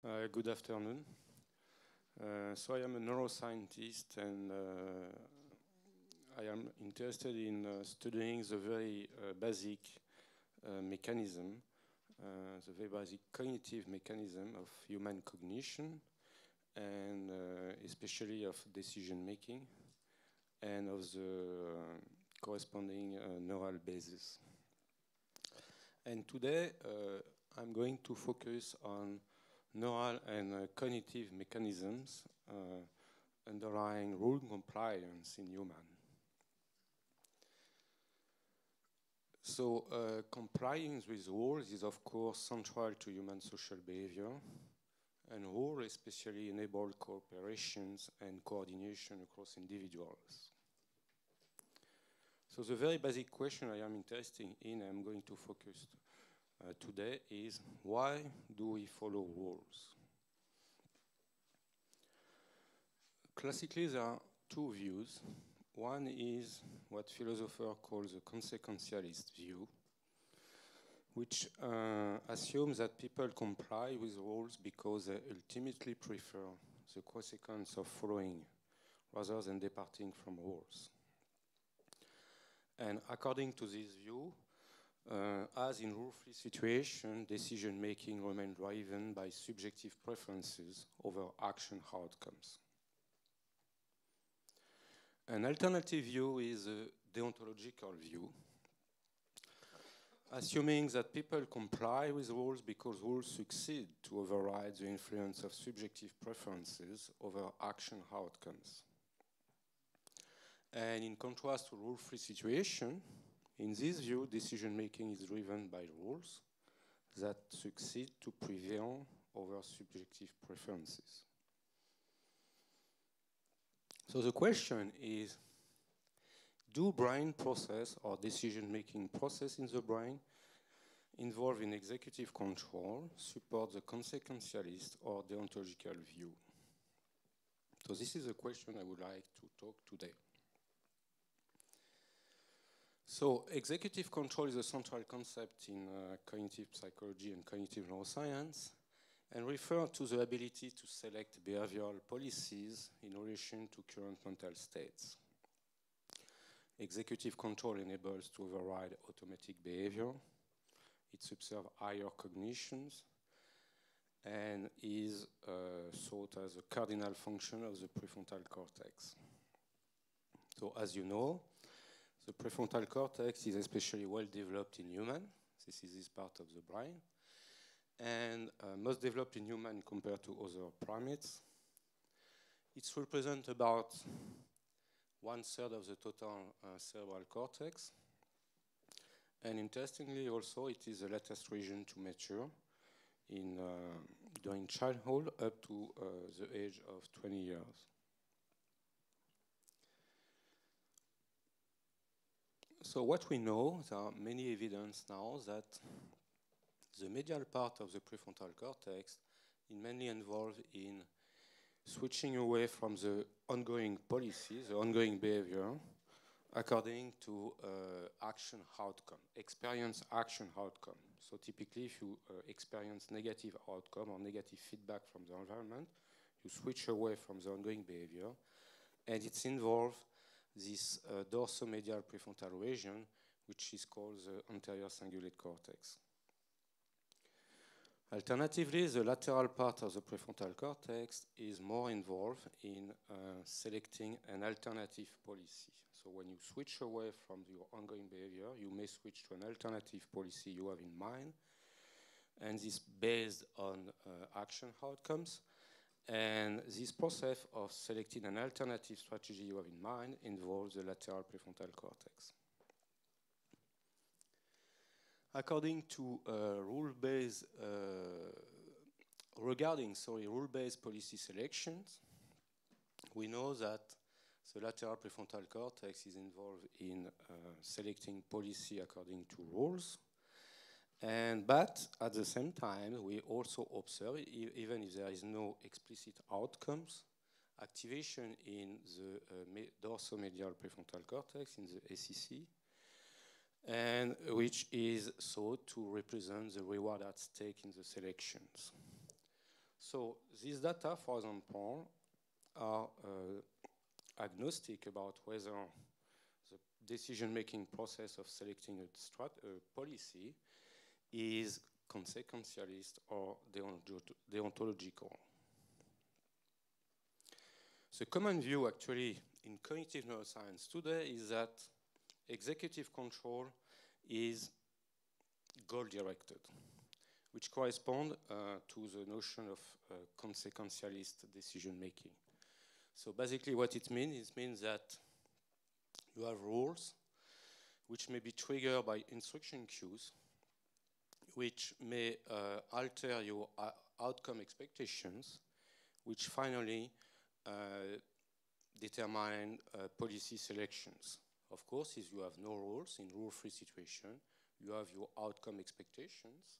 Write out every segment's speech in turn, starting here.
Good afternoon. So I am a neuroscientist and I am interested in studying the very basic mechanism, the very basic cognitive mechanism of human cognition and especially of decision making and of the corresponding neural bases. And today I'm going to focus on neural and cognitive mechanisms underlying rule compliance in human. So complying with rules is of course central to human social behavior, and rules especially enable cooperations and coordination across individuals. So the very basic question I am interested in, I'm going to focus today, is why do we follow rules? Classically, there are two views. One is what philosophers call the consequentialist view, which assumes that people comply with rules because they ultimately prefer the consequence of following rather than departing from rules. And according to this view, as in rule-free situations, decision-making remains driven by subjective preferences over action outcomes. An alternative view is a deontological view, assuming that people comply with rules because rules succeed to override the influence of subjective preferences over action outcomes. And in contrast to rule-free situations, in this view, decision-making is driven by rules that succeed to prevail over subjective preferences. So the question is, do brain process or decision-making process in the brain involved in executive control support the consequentialist or deontological view? So this is a question I would like to talk today. So executive control is a central concept in cognitive psychology and cognitive neuroscience, and refers to the ability to select behavioral policies in relation to current mental states. Executive control enables to override automatic behavior. It subserves higher cognitions and is thought as a cardinal function of the prefrontal cortex. So as you know, the prefrontal cortex is especially well developed in humans. This is this part of the brain. And most developed in humans compared to other primates. It represents about 1/3 of the total cerebral cortex. And interestingly also, it is the latest region to mature during childhood up to the age of 20 years. So what we know, there are many evidence now that the medial part of the prefrontal cortex is mainly involved in switching away from the ongoing policy, the ongoing behavior, according to action outcome, experience action outcome. So typically if you experience negative outcome or negative feedback from the environment, you switch away from the ongoing behavior, and it's involved this dorsomedial prefrontal region, which is called the anterior cingulate cortex. Alternatively, the lateral part of the prefrontal cortex is more involved in selecting an alternative policy. So when you switch away from your ongoing behavior, you may switch to an alternative policy you have in mind, and this based on action outcomes. And this process of selecting an alternative strategy you have in mind involves the lateral prefrontal cortex. According to rule-based policy selections, we know that the lateral prefrontal cortex is involved in selecting policy according to rules. But at the same time, we also observe, even if there is no explicit outcomes, activation in the dorsomedial prefrontal cortex, in the ACC, and which is thought to represent the reward at stake in the selections. So these data, for example, are agnostic about whether the decision-making process of selecting a policy is consequentialist or deontological. The common view actually in cognitive neuroscience today is that executive control is goal-directed, which correspond to the notion of consequentialist decision-making. So basically what it means that you have rules which may be triggered by instruction cues, which may alter your outcome expectations, which finally determine policy selections. Of course, if you have no rules in rule-free situation, you have your outcome expectations,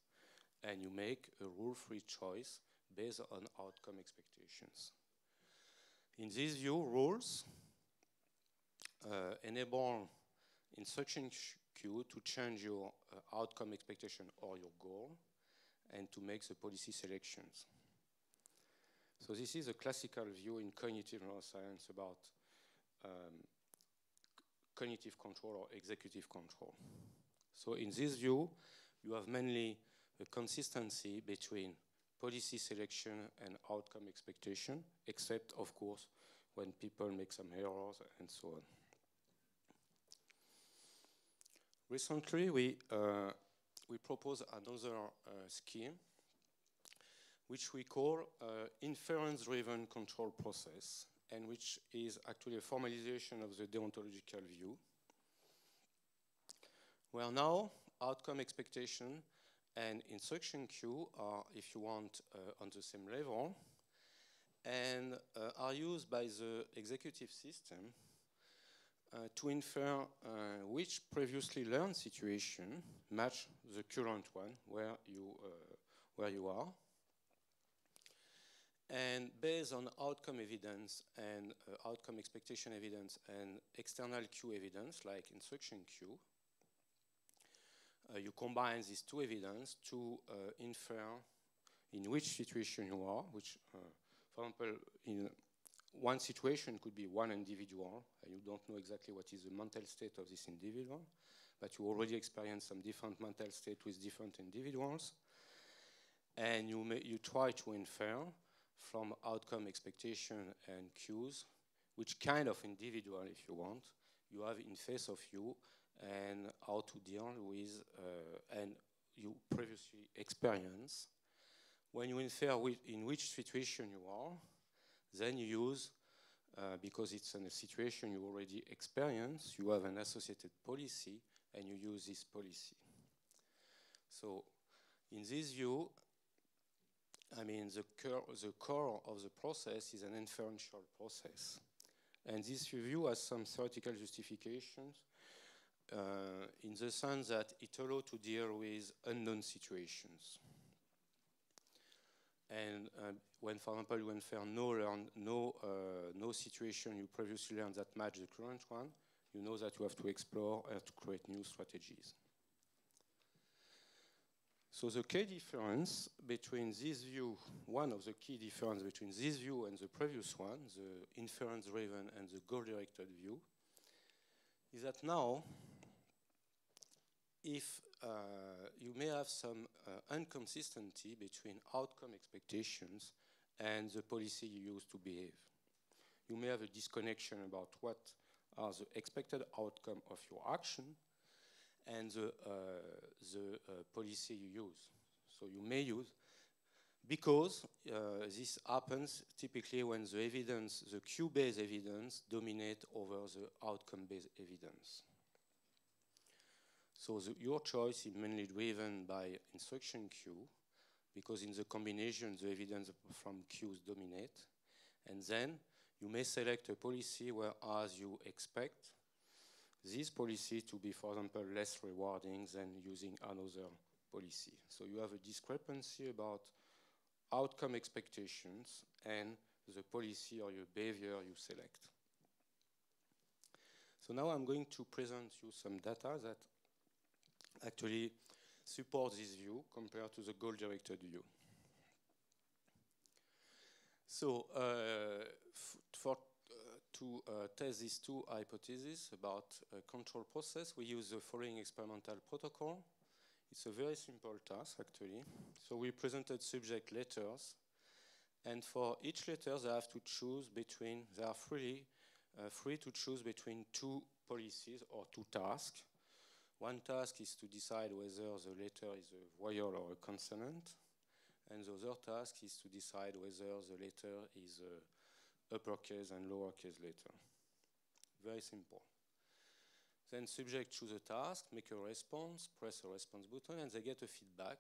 and you make a rule-free choice based on outcome expectations. In this view, rules enable instruction queue to change your outcome expectation or your goal and to make the policy selections. So this is a classical view in cognitive neuroscience about cognitive control or executive control. So in this view, you have mainly a consistency between policy selection and outcome expectation, except, of course, when people make some errors and so on. Recently, we propose another scheme, which we call inference-driven control process, and which is actually a formalization of the deontological view, where now outcome expectation and instruction queue are, if you want, on the same level, and are used by the executive system to infer which previously learned situation match the current one where you are. And based on outcome evidence and outcome expectation evidence and external cue evidence, like instruction cue, you combine these two evidence to infer in which situation you are, which, for example, in one situation could be one individual, and you don't know exactly what is the mental state of this individual, but you already experienced some different mental state with different individuals, and you try to infer from outcome expectation and cues which kind of individual, if you want, you have in face of you and how to deal with and you previously experience. When you infer in which situation you are, then you use, because it's in a situation you already experienced, you have an associated policy and you use this policy. So in this view, I mean, the core of the process is an inferential process. And this view has some theoretical justifications in the sense that it allows to deal with unknown situations. And when, for example, you infer no situation you previously learned that match the current one, you know that you have to explore and to create new strategies. So the key difference between this view, one of the key difference between this view and the previous one, the inference-driven and the goal-directed view, is that now, if you may have some inconsistency between outcome expectations and the policy you use to behave. You may have a disconnection about what are the expected outcome of your action and the policy you use. So you may use, because this happens typically when the evidence, the cue-based evidence, dominate over the outcome-based evidence. So your choice is mainly driven by instruction cue, because in the combination, the evidence from cues dominate. And then you may select a policy whereas you expect this policy to be, for example, less rewarding than using another policy. So you have a discrepancy about outcome expectations and the policy or your behavior you select. So now I'm going to present you some data that actually support this view compared to the goal-directed view. So to test these two hypotheses about control process, we use the following experimental protocol. It's a very simple task, actually. So we presented subject letters, and for each letter, they have to choose between, they are free to choose between two policies or two tasks. One task is to decide whether the letter is a vowel or a consonant, and the other task is to decide whether the letter is a uppercase and lowercase letter. Very simple. Then subject choose a task, make a response, press a response button, and they get a feedback.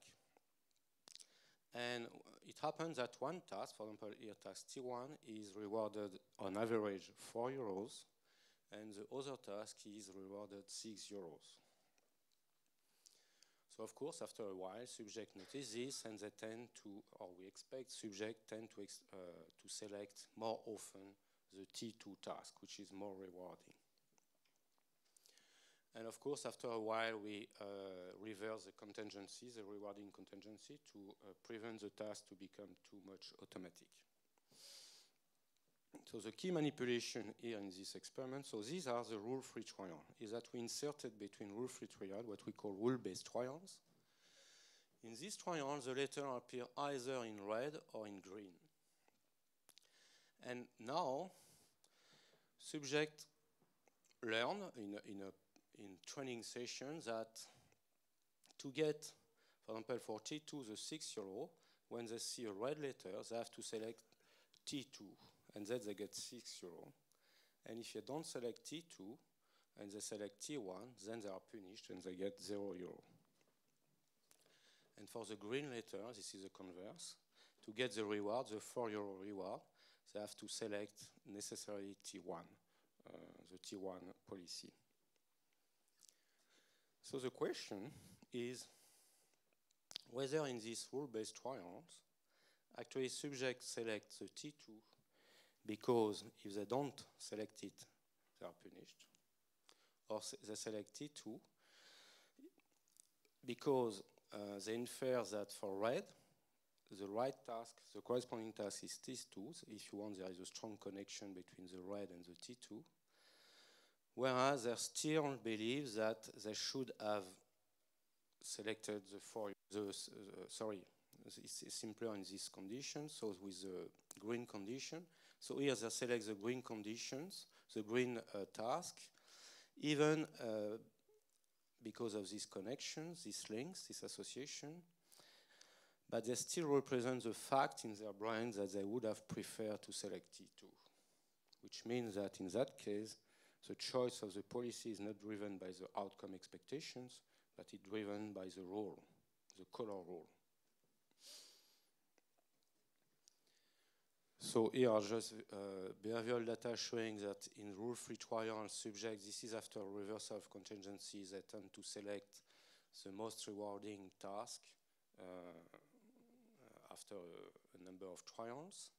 And it happens that one task, for example, here task T1, is rewarded on average €4, and the other task is rewarded €6. So of course, after a while, subject notice this, and they tend to, or we expect subject tend to select more often the T2 task, which is more rewarding. And of course, after a while, we reverse the contingency, the rewarding contingency, to prevent the task to become too much automatic. So the key manipulation here in this experiment, so these are the rule-free trials, is that we inserted between rule-free trials what we call rule-based trials. In these trials, the letters appear either in red or in green. And now, subjects learn in training sessions that to get, for example, for T2, the €6, when they see a red letter, they have to select T2. And then they get €6. And if you don't select T2 and they select T1, then they are punished and they get €0. And for the green letter, this is the converse. To get the reward, the €4 reward, they have to select necessarily T1, the T1 policy. So the question is whether in these rule-based trials, actually subjects select the T2 because if they don't select it, they are punished. Or they select T2 because they infer that for red, the right task, the corresponding task is T2. So if you want, there is a strong connection between the red and the T2. Whereas they still believe that they should have selected it's simpler in this condition, so with the green condition. So here they select the green conditions, the green task, even because of these connections, these links, this association, but they still represent the fact in their brains that they would have preferred to select T2, which means that in that case, the choice of the policy is not driven by the outcome expectations, but it's driven by the rule, the color rule. So here are just behavioral data showing that in rule-free trial subjects, this is after a reversal of contingency, they tend to select the most rewarding task after a number of trials.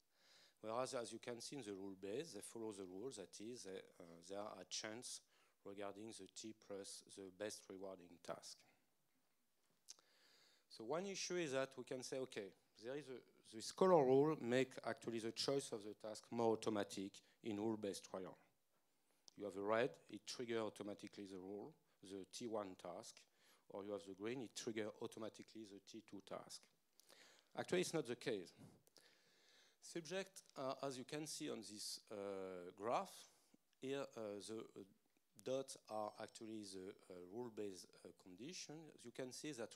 Whereas, as you can see in the rule base, they follow the rules, that is, they are at chance regarding the T plus the best rewarding task. So one issue is that we can say, okay, there is this color rule make actually the choice of the task more automatic in rule-based trial. You have the red, it triggers automatically the rule, the T1 task, or you have the green, it triggers automatically the T2 task. Actually, it's not the case. Subject, as you can see on this graph, here the dots are actually the rule-based condition. As you can see that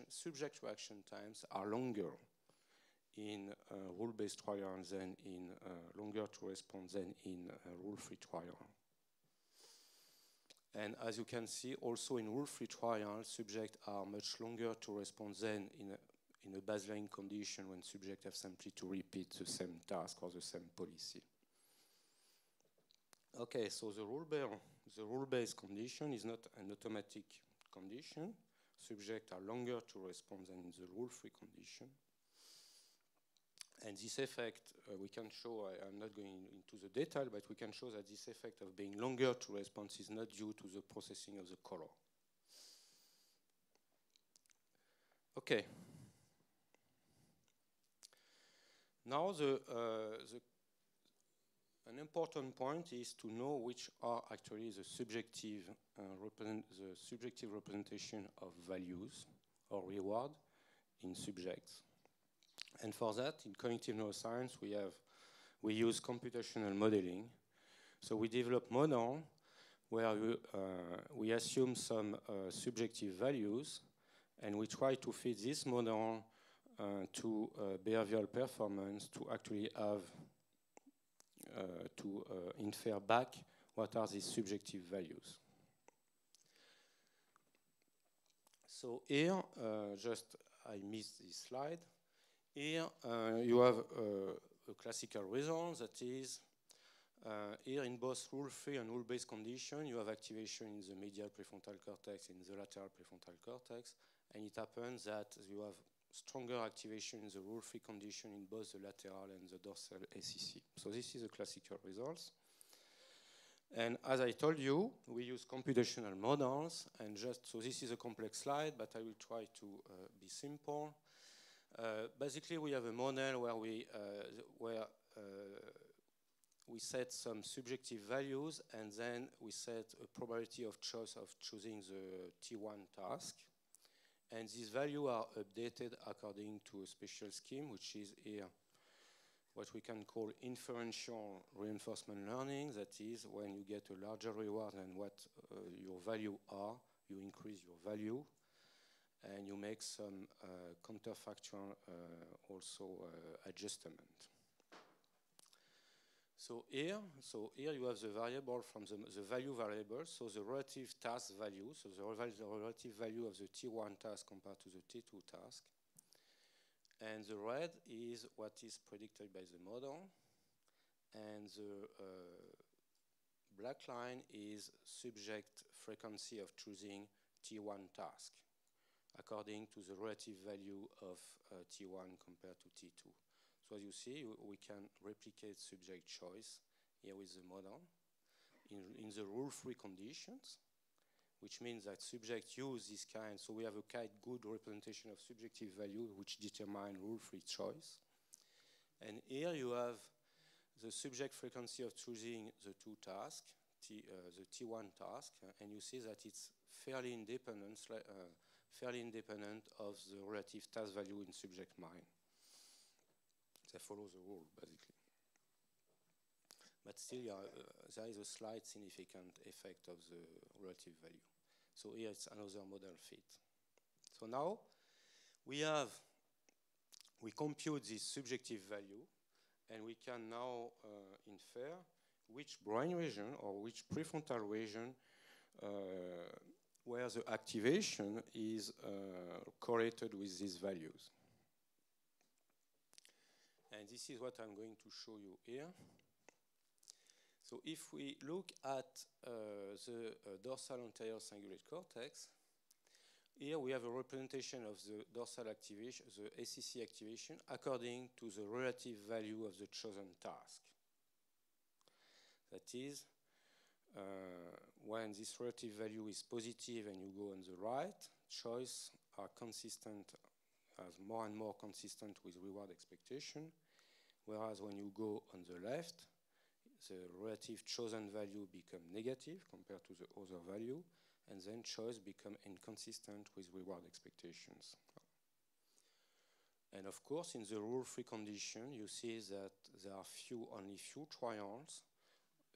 subject reaction times are longer in rule-based trial than in longer to respond than in rule-free trial. And as you can see, also in rule-free trial, subjects are much longer to respond than in a baseline condition when subjects have simply to repeat the same task or the same policy. Okay, so the rule-based condition is not an automatic condition. Subjects are longer to respond than in the rule-free condition. And this effect, we can show, I'm not going into the detail, but we can show that this effect of being longer to respond is not due to the processing of the color. Okay. Now, an important point is to know which are actually the subjective representation of values or reward in subjects. And for that, in cognitive neuroscience, we use computational modeling. So we develop model where we assume some subjective values, and we try to fit this model to behavioral performance to actually have to infer back what are these subjective values. So here, I missed this slide. Here you have a classical result, that is, here in both rule-free and rule-based condition, you have activation in the medial prefrontal cortex and the lateral prefrontal cortex, and it happens that you have stronger activation in the rule-free condition in both the lateral and the dorsal SEC. So this is the classical results. And as I told you, we use computational models, and so this is a complex slide, but I will try to be simple. Basically, we have a model where we set some subjective values, and then we set a probability of choice of choosing the T1 task. And these values are updated according to a special scheme, which is here what we can call inferential reinforcement learning. That is, when you get a larger reward than what your value are, you increase your value, and you make some counterfactual also adjustment. So here you have the variable from the value variable, so the relative task value, so the relative value of the T1 task compared to the T2 task. And the red is what is predicted by the model, and the black line is subject frequency of choosing T1 task according to the relative value of T1 compared to T2. So as you see, we can replicate subject choice here with the model in the rule-free conditions, which means that subjects use this kind, so we have a quite good representation of subjective value which determine rule-free choice. And here you have the subject frequency of choosing the two tasks, the T1 task, and you see that it's fairly independent of the relative task value in subject mind. They follow the rule, basically. But still, there is a slight significant effect of the relative value. So here it's another model fit. So now we compute this subjective value, and we can now infer which brain region or which prefrontal region where the activation is correlated with these values. And this is what I'm going to show you here. So if we look at the dorsal anterior cingulate cortex, here we have a representation of the dorsal activation, the SEC activation, according to the relative value of the chosen task. That is, when this relative value is positive and you go on the right, choice are consistent, as more and more consistent with reward expectation, whereas when you go on the left, the relative chosen value become negative compared to the other value, and then choice become inconsistent with reward expectations. And of course, in the rule-free condition, you see that there are only few trials,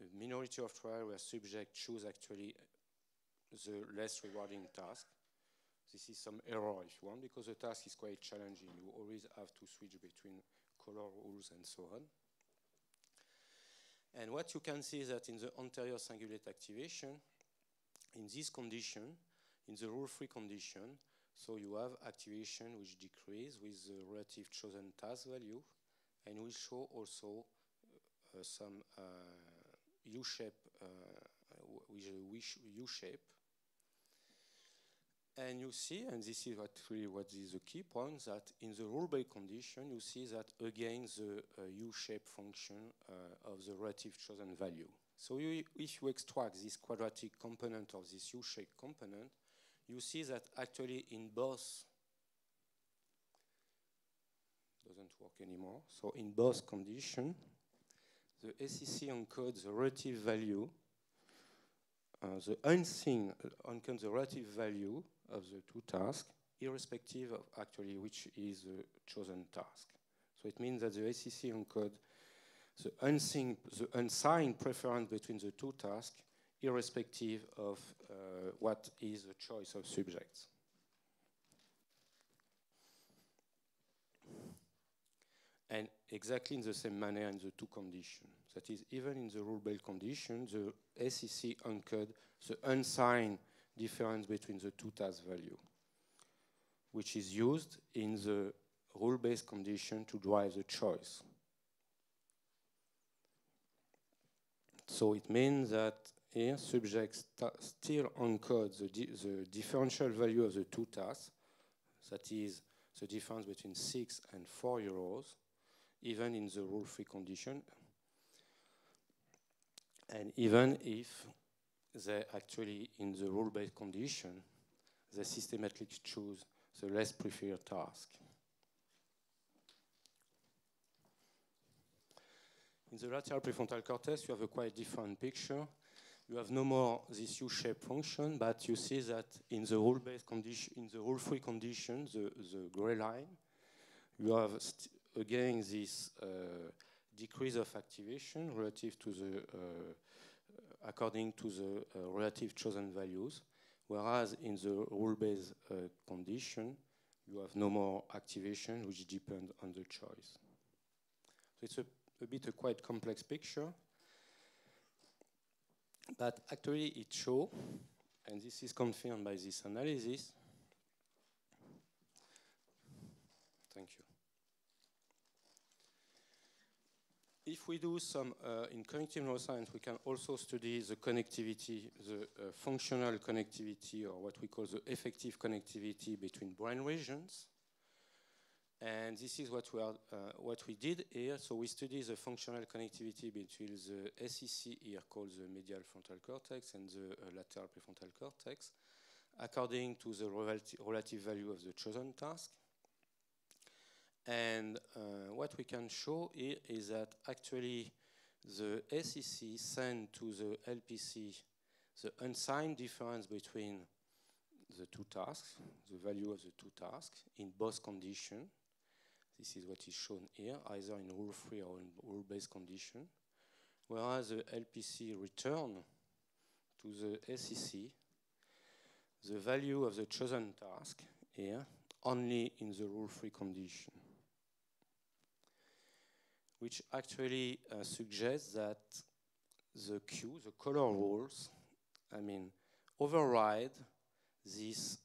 a minority of trials where subjects choose actually the less rewarding task. This is some error, if you want, because the task is quite challenging. You always have to switch between color rules and so on. And what you can see is that in the anterior cingulate activation, in this condition, in the rule-free condition, so you have activation which decrease with the relative chosen task value, and we show also some U-shape, with a U-shape. And you see, and this is what is the key point, that in the rule-based condition, you see that again the U-shape function of the relative chosen value. So if you extract this quadratic component of this U-shape component, you see that actually in both doesn't work anymore. So in both conditions, the SEC encodes the relative value, the unseen encodes the relative value of the two tasks, irrespective of actually which is the chosen task. So it means that the SEC encodes the unsigned preference between the two tasks, irrespective of what is the choice of subjects. And exactly in the same manner in the two conditions. That is, even in the rule-based condition, the SEC encodes the unsigned difference between the two task value, which is used in the rule-based condition to drive the choice. So it means that here subjects still encode the differential value of the two tasks, that is the difference between 6 and 4 euros, even in the rule-free condition, and even if they actually, in the rule-based condition, they systematically choose the less preferred task. In the lateral prefrontal cortex, you have a quite different picture. You have no more this U-shaped function, but you see that in the rule-based condition, in the rule-free condition, the gray line, you have again this decrease of activation relative to the according to the relative chosen values, whereas in the rule-based condition, you have no more activation, which depends on the choice. So it's a bit a quite complex picture, but actually it shows, and this is confirmed by this analysis. Thank you. If we do some, in cognitive neuroscience, we can also study the connectivity, the functional connectivity, or what we call the effective connectivity between brain regions. And this is what we did here. So we study the functional connectivity between the SEC here, called the medial frontal cortex, and the lateral prefrontal cortex, according to the relative value of the chosen task. And what we can show here is that actually the SEC send to the LPC the unsigned difference between the two tasks, the value of the two tasks, in both conditions. This is what is shown here, either in rule-free or in rule-based condition. Whereas the LPC return to the SEC the value of the chosen task here only in the rule-free condition, which actually suggests that the Q, the color rules, override these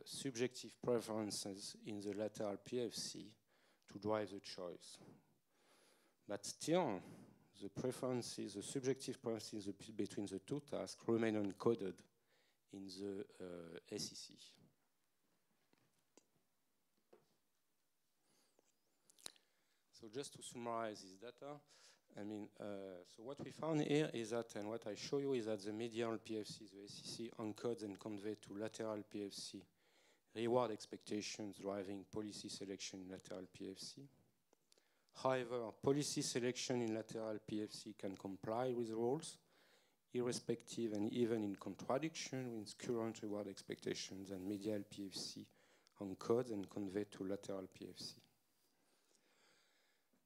subjective preferences in the lateral PFC to drive the choice. But still, the preferences, the subjective preferences between the two tasks remain encoded in the SEC. So just to summarize this data, so what we found here is that, and what I show you is that the medial PFC, the SEC, encodes and conveys to lateral PFC reward expectations driving policy selection in lateral PFC. However, policy selection in lateral PFC can comply with rules, irrespective and even in contradiction with current reward expectations, and medial PFC encodes and conveys to lateral PFC.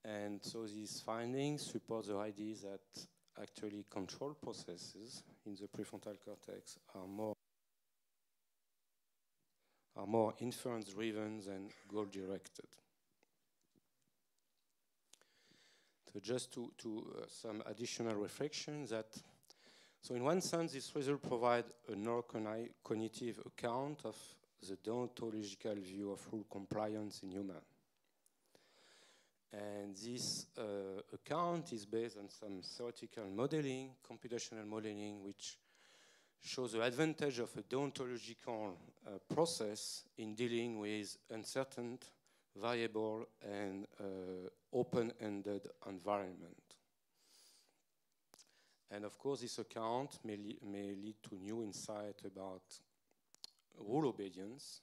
And so these findings support the idea that actually control processes in the prefrontal cortex are more inference-driven than goal-directed. So just to some additional reflections that, so in one sense, this result provides a neurocognitive account of the deontological view of rule compliance in humans. And this account is based on some theoretical modeling, computational modeling, which shows the advantage of a deontological process in dealing with uncertain, variable, and open-ended environment. And of course, this account may lead to new insight about rule obedience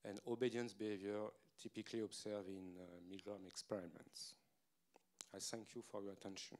and obedience behavior typically observed in Milgram experiments. I thank you for your attention.